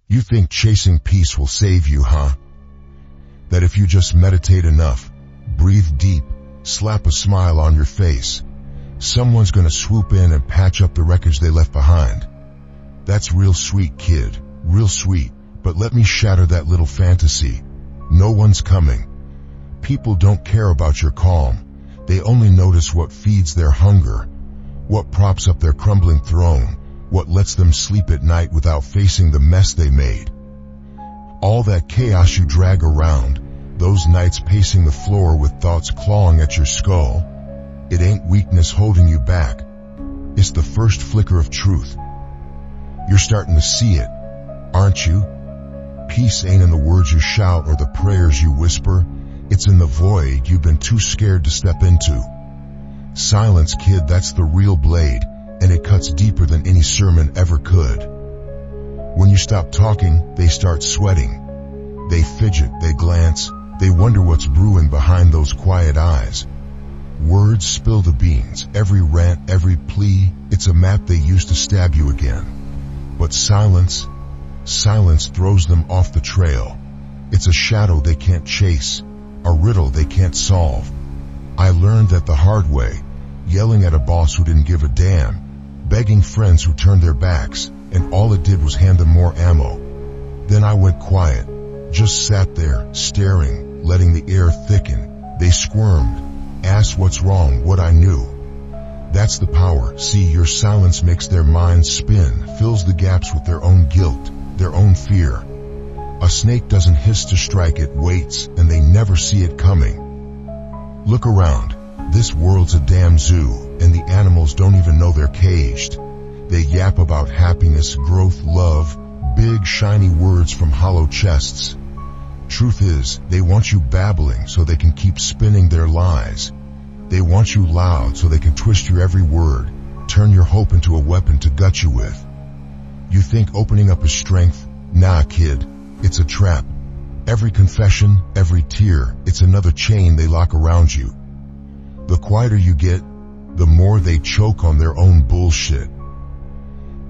You think chasing peace will save you, huh? That if you just meditate enough, breathe deep, slap a smile on your face, someone's gonna swoop in and patch up the wreckage they left behind. That's real sweet, kid, real sweet, but let me shatter that little fantasy. No one's coming. People don't care about your calm. They only notice what feeds their hunger, what props up their crumbling throne, what lets them sleep at night without facing the mess they made. All that chaos you drag around, those nights pacing the floor with thoughts clawing at your skull, it ain't weakness holding you back. It's the first flicker of truth. You're starting to see it, aren't you? Peace ain't in the words you shout or the prayers you whisper. It's in the void you've been too scared to step into. Silence, kid, that's the real blade, and it cuts deeper than any sermon ever could. When you stop talking, they start sweating. They fidget, they glance, they wonder what's brewing behind those quiet eyes. Words spill the beans, every rant, every plea, it's a map they use to stab you again. But silence throws them off the trail. It's a shadow they can't chase, a riddle they can't solve. I learned that the hard way, yelling at a boss who didn't give a damn, begging friends who turned their backs, and all it did was hand them more ammo. Then I went quiet, just sat there, staring, letting the air thicken. They squirmed, asked what's wrong, what I knew. That's the power. See, your silence makes their minds spin, fills the gaps with their own guilt, their own fear. A snake doesn't hiss to strike, it waits, and they never see it coming. Look around. This world's a damn zoo, and the animals don't even know they're caged. They yap about happiness, growth, love, big shiny words from hollow chests. Truth is, they want you babbling so they can keep spinning their lies. They want you loud so they can twist your every word, turn your hope into a weapon to gut you with. You think opening up is strength? Nah, kid, it's a trap. Every confession, every tear, it's another chain they lock around you. The quieter you get, the more they choke on their own bullshit.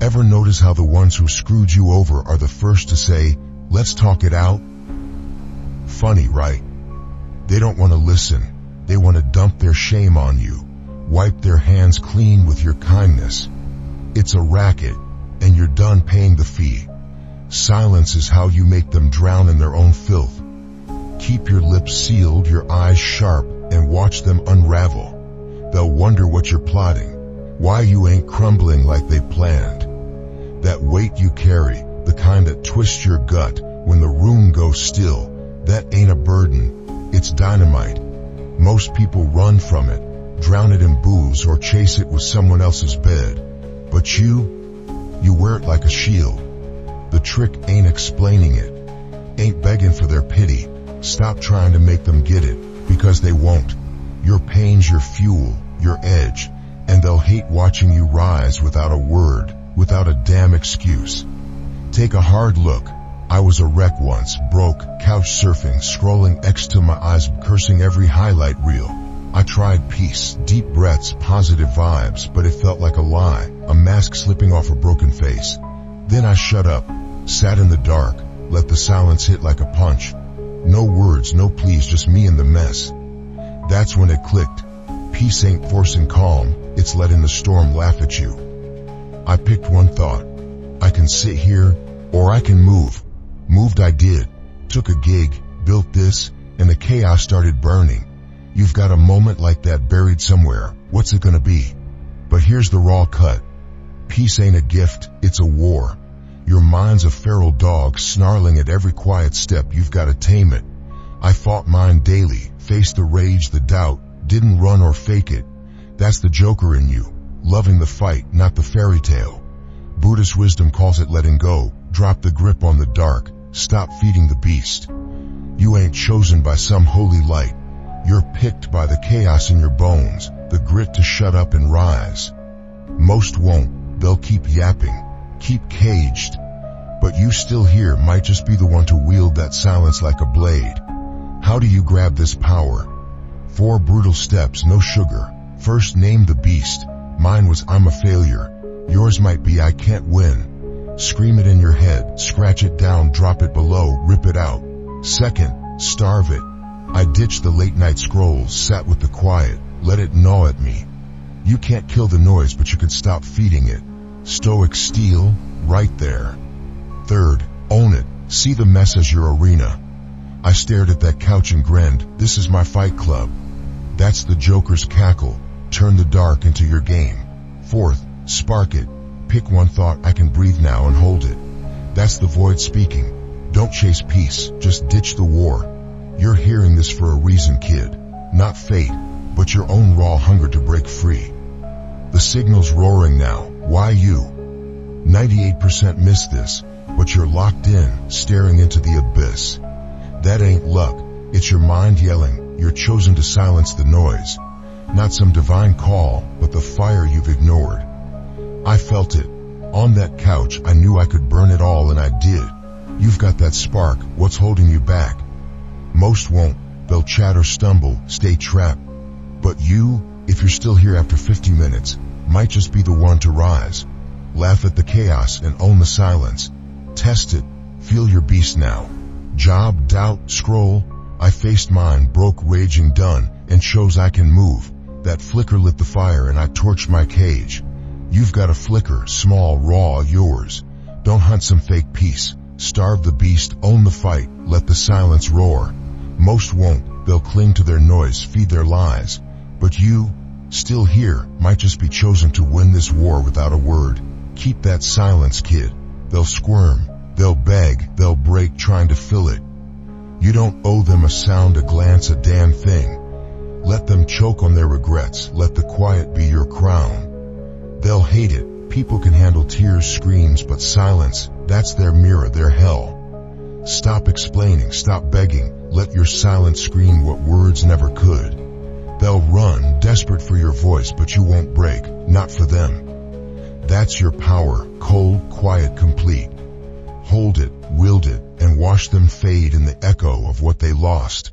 Ever notice how the ones who screwed you over are the first to say, "Let's talk it out"? Funny, right? They don't want to listen. They want to dump their shame on you, wipe their hands clean with your kindness. It's a racket, and you're done paying the fee. Silence is how you make them drown in their own filth. Keep your lips sealed, your eyes sharp, and watch them unravel. They'll wonder what you're plotting, why you ain't crumbling like they planned. That weight you carry, the kind that twists your gut when the room goes still, that ain't a burden, it's dynamite. Most people run from it, drown it in booze or chase it with someone else's bed. But you wear it like a shield. The trick ain't explaining it, ain't begging for their pity. Stop trying to make them get it, because they won't. Your pain's your fuel, your edge, and they'll hate watching you rise without a word, without a damn excuse. Take a hard look. I was a wreck once, broke, couch surfing, scrolling X till my eyes, cursing every highlight reel. I tried peace, deep breaths, positive vibes, but it felt like a lie, a mask slipping off a broken face. Then I shut up, sat in the dark, let the silence hit like a punch. No words, no pleas, just me and the mess. That's when it clicked. Peace ain't forcing calm, it's letting the storm laugh at you. I picked one thought. I can sit here, or I can move. Moved I did. Took a gig, built this, and the chaos started burning. You've got a moment like that buried somewhere. What's it gonna be? But here's the raw cut. Peace ain't a gift, it's a war. Your mind's a feral dog snarling at every quiet step. You've gotta tame it. I fought mine daily, faced the rage, the doubt, didn't run or fake it. That's the Joker in you, loving the fight, not the fairy tale. Buddhist wisdom calls it letting go. Drop the grip on the dark, stop feeding the beast. You ain't chosen by some holy light. You're picked by the chaos in your bones, the grit to shut up and rise. Most won't, they'll keep yapping, keep caged. But you still here might just be the one to wield that silence like a blade. How do you grab this power? 4 brutal steps, no sugar. First, name the beast. Mine was I'm a failure. Yours might be I can't win. Scream it in your head, scratch it down, drop it below, rip it out. Second, starve it. I ditched the late night scrolls, sat with the quiet, let it gnaw at me. You can't kill the noise, but you can stop feeding it. Stoic steel, right there. Third, own it. See the mess as your arena. I stared at that couch and grinned. This is my fight club. That's the Joker's cackle. Turn the dark into your game. Fourth, spark it. Pick one thought, I can breathe now, and hold it. That's the void speaking. Don't chase peace, just ditch the war. You're hearing this for a reason, kid. Not fate, but your own raw hunger to break free. The signal's roaring now. Why you? 98% miss this, but you're locked in, staring into the abyss. That ain't luck, it's your mind yelling. You're chosen to silence the noise. Not some divine call, but the fire you've ignored. I felt it. On that couch, I knew I could burn it all, and I did. You've got that spark, what's holding you back? Most won't, they'll chatter, stumble, stay trapped. But you, if you're still here after 50 minutes, might just be the one to rise. Laugh at the chaos and own the silence. Test it, feel your beast now. Job, doubt, scroll. I faced mine, broke, raging, done, and chose I can move. That flicker lit the fire and I torched my cage. You've got a flicker, small, raw, yours. Don't hunt some fake peace. Starve the beast, own the fight, let the silence roar. Most won't, they'll cling to their noise, feed their lies. But you, still here, might just be chosen to win this war without a word. Keep that silence, kid. They'll squirm, they'll beg, they'll break trying to fill it. You don't owe them a sound, a glance, a damn thing. Let them choke on their regrets, let the quiet be your crown. They'll hate it, people can handle tears, screams, but silence, that's their mirror, their hell. Stop explaining, stop begging, let your silence scream what words never could. They'll run, desperate for your voice, but you won't break, not for them. That's your power, cold, quiet, complete. Hold it, wield it, and watch them fade in the echo of what they lost.